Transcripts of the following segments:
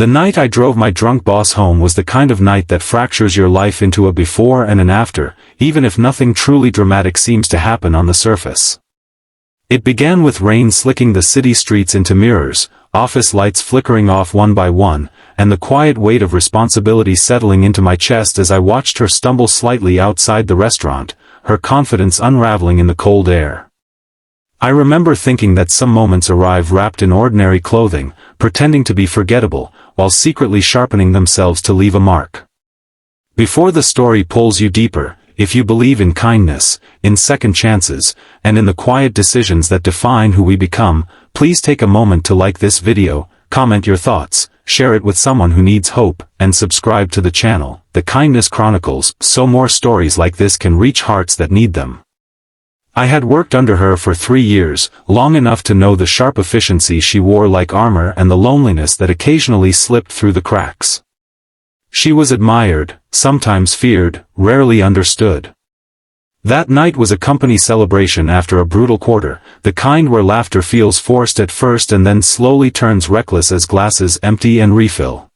The night I drove my drunk boss home was the kind of night that fractures your life into a before and an after, even if nothing truly dramatic seems to happen on the surface. It began with rain slicking the city streets into mirrors, office lights flickering off one by one, and the quiet weight of responsibility settling into my chest as I watched her stumble slightly outside the restaurant, her confidence unraveling in the cold air. I remember thinking that some moments arrive wrapped in ordinary clothing, pretending to be forgettable, while secretly sharpening themselves to leave a mark. Before the story pulls you deeper, if you believe in kindness, in second chances, and in the quiet decisions that define who we become, please take a moment to like this video, comment your thoughts, share it with someone who needs hope, and subscribe to the channel, The Kindness Chronicles, so more stories like this can reach hearts that need them. I had worked under her for 3 years, long enough to know the sharp efficiency she wore like armor and the loneliness that occasionally slipped through the cracks. She was admired, sometimes feared, rarely understood. That night was a company celebration after a brutal quarter, the kind where laughter feels forced at first and then slowly turns reckless as glasses empty and refill.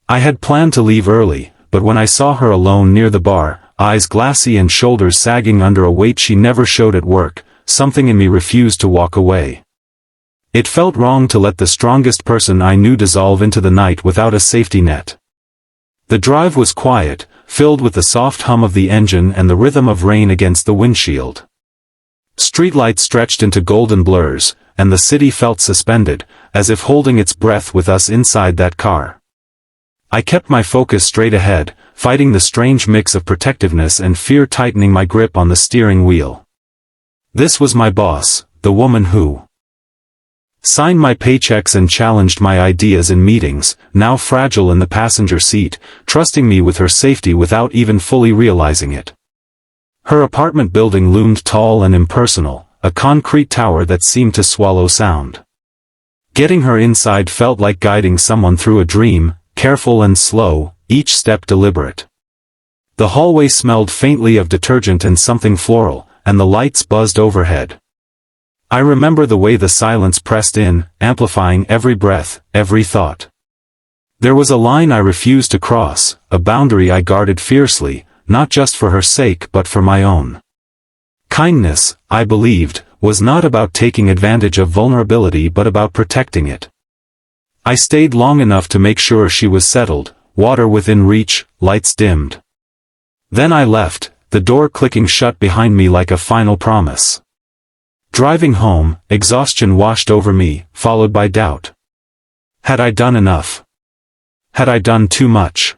I had planned to leave early, but when I saw her alone near the bar, eyes glassy and shoulders sagging under a weight she never showed at work, something in me refused to walk away. It felt wrong to let the strongest person I knew dissolve into the night without a safety net. The drive was quiet, filled with the soft hum of the engine and the rhythm of rain against the windshield. Streetlights stretched into golden blurs, and the city felt suspended, as if holding its breath with us inside that car. I kept my focus straight ahead, fighting the strange mix of protectiveness and fear tightening my grip on the steering wheel. This was my boss, the woman who signed my paychecks and challenged my ideas in meetings, now fragile in the passenger seat, trusting me with her safety without even fully realizing it. Her apartment building loomed tall and impersonal, a concrete tower that seemed to swallow sound. Getting her inside felt like guiding someone through a dream, careful and slow, each step deliberate. The hallway smelled faintly of detergent and something floral, and the lights buzzed overhead. I remember the way the silence pressed in, amplifying every breath, every thought. There was a line I refused to cross, a boundary I guarded fiercely, not just for her sake but for my own. Kindness, I believed, was not about taking advantage of vulnerability but about protecting it. I stayed long enough to make sure she was settled, water within reach, lights dimmed. Then I left, the door clicking shut behind me like a final promise. Driving home, exhaustion washed over me, followed by doubt. Had I done enough? Had I done too much?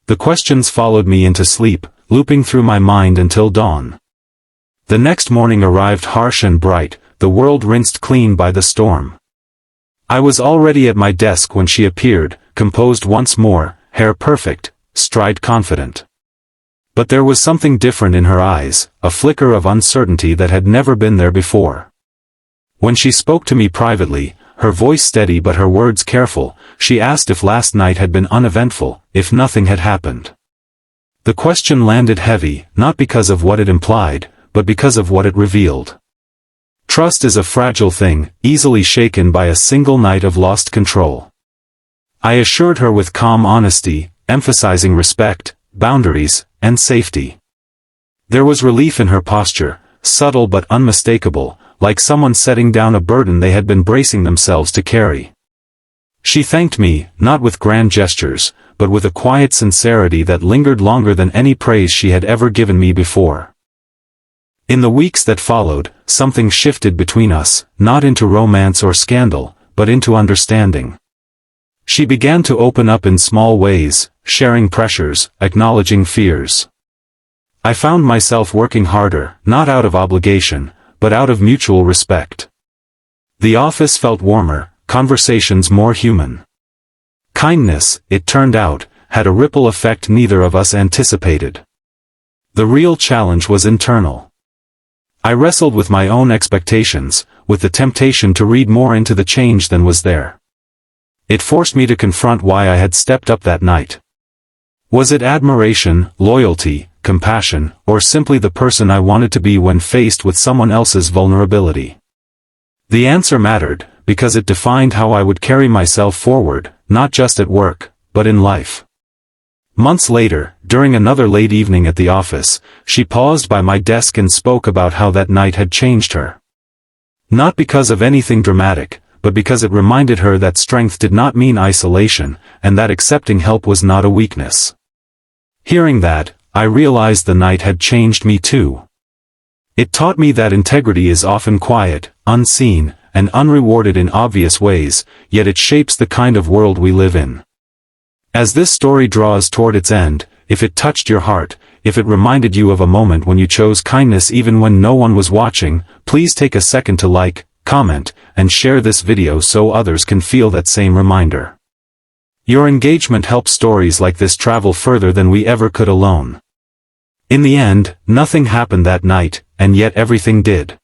The questions followed me into sleep, looping through my mind until dawn. The next morning arrived harsh and bright, the world rinsed clean by the storm. I was already at my desk when she appeared, composed once more, hair perfect, stride confident. But there was something different in her eyes, a flicker of uncertainty that had never been there before. When she spoke to me privately, her voice steady but her words careful, she asked if last night had been uneventful, if nothing had happened. The question landed heavy, not because of what it implied, but because of what it revealed. Trust is a fragile thing, easily shaken by a single night of lost control. I assured her with calm honesty, emphasizing respect, boundaries, and safety. There was relief in her posture, subtle but unmistakable, like someone setting down a burden they had been bracing themselves to carry. She thanked me, not with grand gestures, but with a quiet sincerity that lingered longer than any praise she had ever given me before. In the weeks that followed, something shifted between us, not into romance or scandal, but into understanding. She began to open up in small ways, sharing pressures, acknowledging fears. I found myself working harder, not out of obligation, but out of mutual respect. The office felt warmer, conversations more human. Kindness, it turned out, had a ripple effect neither of us anticipated. The real challenge was internal. I wrestled with my own expectations, with the temptation to read more into the change than was there. It forced me to confront why I had stepped up that night. Was it admiration, loyalty, compassion, or simply the person I wanted to be when faced with someone else's vulnerability? The answer mattered, because it defined how I would carry myself forward, not just at work, but in life. Months later, during another late evening at the office, she paused by my desk and spoke about how that night had changed her. Not because of anything dramatic, but because it reminded her that strength did not mean isolation, and that accepting help was not a weakness. Hearing that, I realized the night had changed me too. It taught me that integrity is often quiet, unseen, and unrewarded in obvious ways, yet it shapes the kind of world we live in. As this story draws toward its end, if it touched your heart, if it reminded you of a moment when you chose kindness even when no one was watching, please take a second to like, comment, and share this video so others can feel that same reminder. Your engagement helps stories like this travel further than we ever could alone. In the end, nothing happened that night, and yet everything did.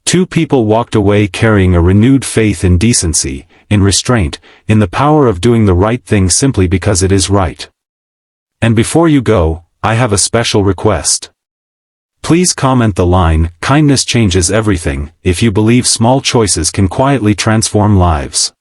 Two people walked away carrying a renewed faith in decency, in restraint, in the power of doing the right thing simply because it is right. And before you go, I have a special request. Please comment the line, "Kindness changes everything," if you believe small choices can quietly transform lives.